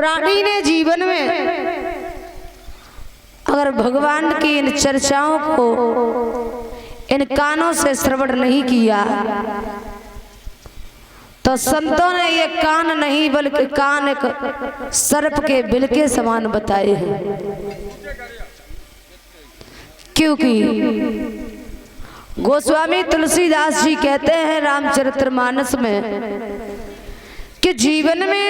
प्राणी ने जीवन में अगर भगवान की इन चर्चाओं को इन कानों से श्रवण नहीं किया तो संतों ने ये कान नहीं बल्कि कान एक सर्प के बिल के समान बताए हैं। क्योंकि गोस्वामी तुलसीदास जी कहते हैं रामचरितमानस में कि जीवन में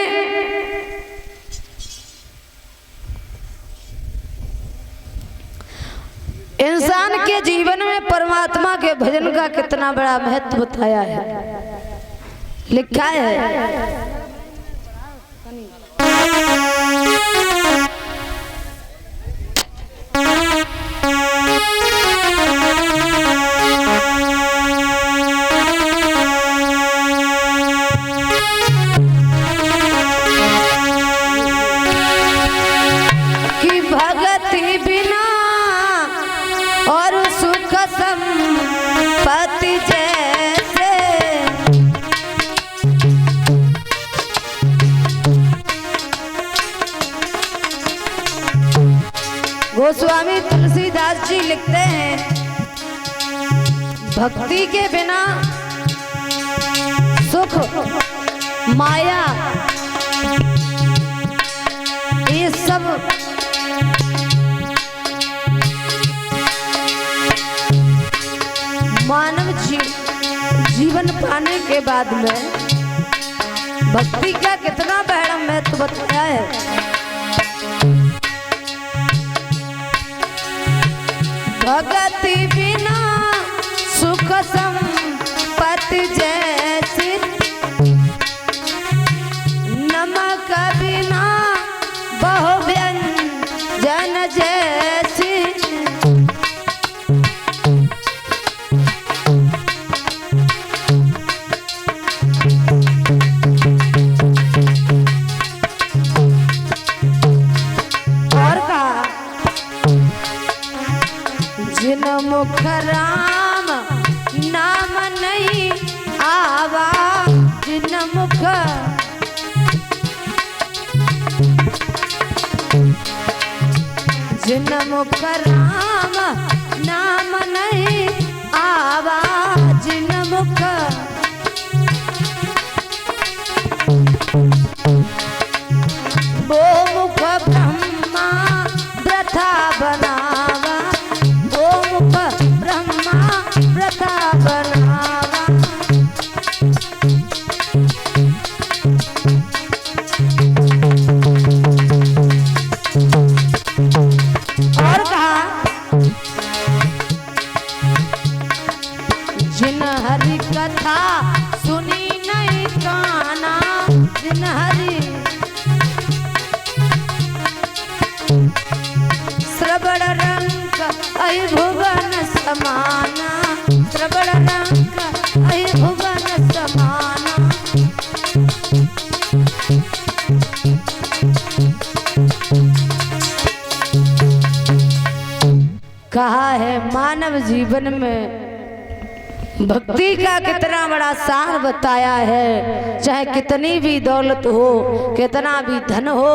इंसान के जीवन में परमात्मा के भजन का कितना बड़ा महत्व बताया है। लिखा है कि भगति बिना और सुख संपत्ति जैसे गोस्वामी तुलसीदास जी लिखते हैं भक्ति के बिना सुख माया ये सब मानव जीवन पाने के बाद में भक्ति का कितना बड़ा महत्व बताया है। भक्ति बिना सुख संपत्ति जैसी नमक बिना बहु व्यंजन जैसी मुख राम नाम नहीं आवा जिन मुख राम नाम नहीं आवा जिन मुख वो मुख ब्रह्मा वृथा बनावा ब्रह्मा व्रता बनावा। और कहा जिन हरि कथा सुनी नहीं काना जिन हरि श्रवण रंग अहि भुवन समाना श्रवण रंग अहि भुवन समाना। कहा है मानव जीवन में भक्ति का कितना बड़ा सार बताया है। चाहे कितनी भी दौलत हो कितना भी धन हो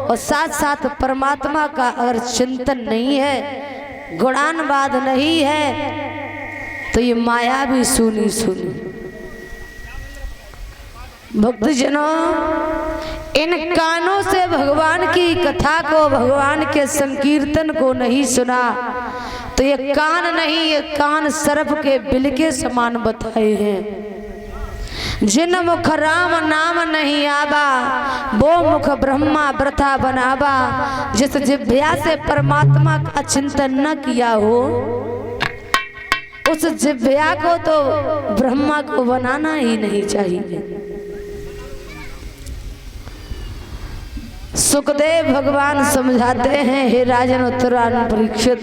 और साथ साथ परमात्मा का अगर चिंतन नहीं है गुणानुवाद नहीं है तो ये माया भी सुनी सुनी। भक्तजनों इन कानों से भगवान की कथा को भगवान के संकीर्तन को नहीं सुना तो ये कान नहीं ये कान सर्प के बिल के समान बताए हैं। जिन मुख राम नाम नहीं आवा वो मुख ब्रह्मा व्रथा बनावा। जिस जिह्वा से परमात्मा का चिंतन न किया हो उस जिह्वा को तो ब्रह्मा को बनाना ही नहीं चाहिए। सुखदेव भगवान समझाते हैं हे राजन उत्तरायण परीक्षित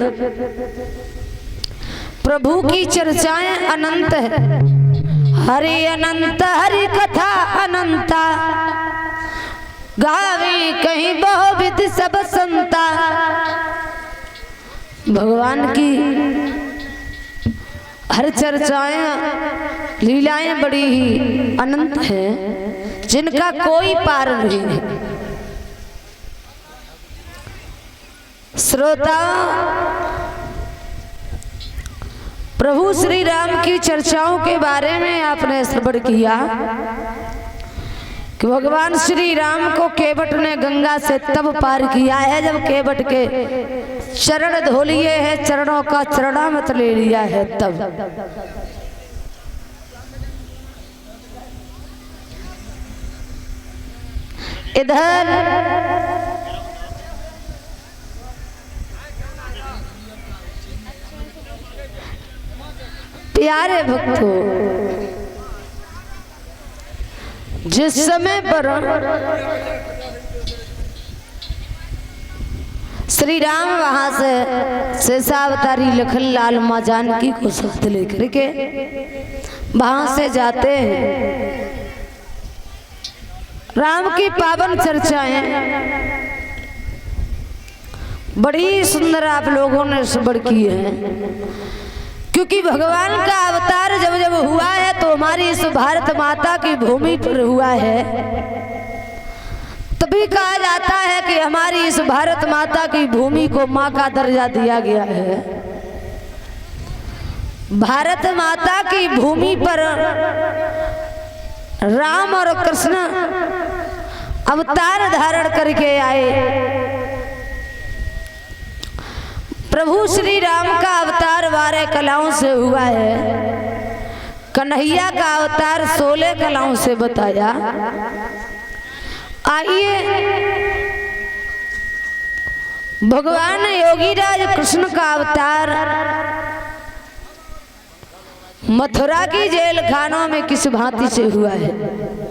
प्रभु की चर्चाएं अनंत है। हरि अनंत हरि कथा अनंता गावे कहीं बहुविध सब संता। भगवान की हर चर्चाएं लीलाएं बड़ी ही अनंत हैं जिनका कोई पार नहीं है। श्रोताओं, प्रभु श्री राम की चर्चाओं के बारे में आपने श्रवण किया कि भगवान श्री राम को केवट ने गंगा से तब पार किया है जब केवट के चरण धो लिए हैं, चरणों का चरणामृत ले लिया है तब। इधर प्यारे भक्तों, जिस समय पर श्री राम वहां से शेषावतारी लखनलाल माँ जानकी को साथ लेकर के वहां से जाते हैं, राम की पावन चर्चाएं बड़ी सुंदर आप लोगों ने श्रवण की है। क्योंकि भगवान का अवतार जब जब हुआ है तो हमारी इस भारत माता की भूमि पर हुआ है, तभी कहा जाता है कि हमारी इस भारत माता की भूमि को माँ का दर्जा दिया गया है। भारत माता की भूमि पर राम और कृष्ण अवतार धारण करके आए। प्रभु श्री राम का अवतार 12 कलाओं से हुआ है, कन्हैया का अवतार 16 कलाओं से बताया। आइए भगवान योगीराज कृष्ण का अवतार मथुरा की जेल खानों में किस भांति से हुआ है।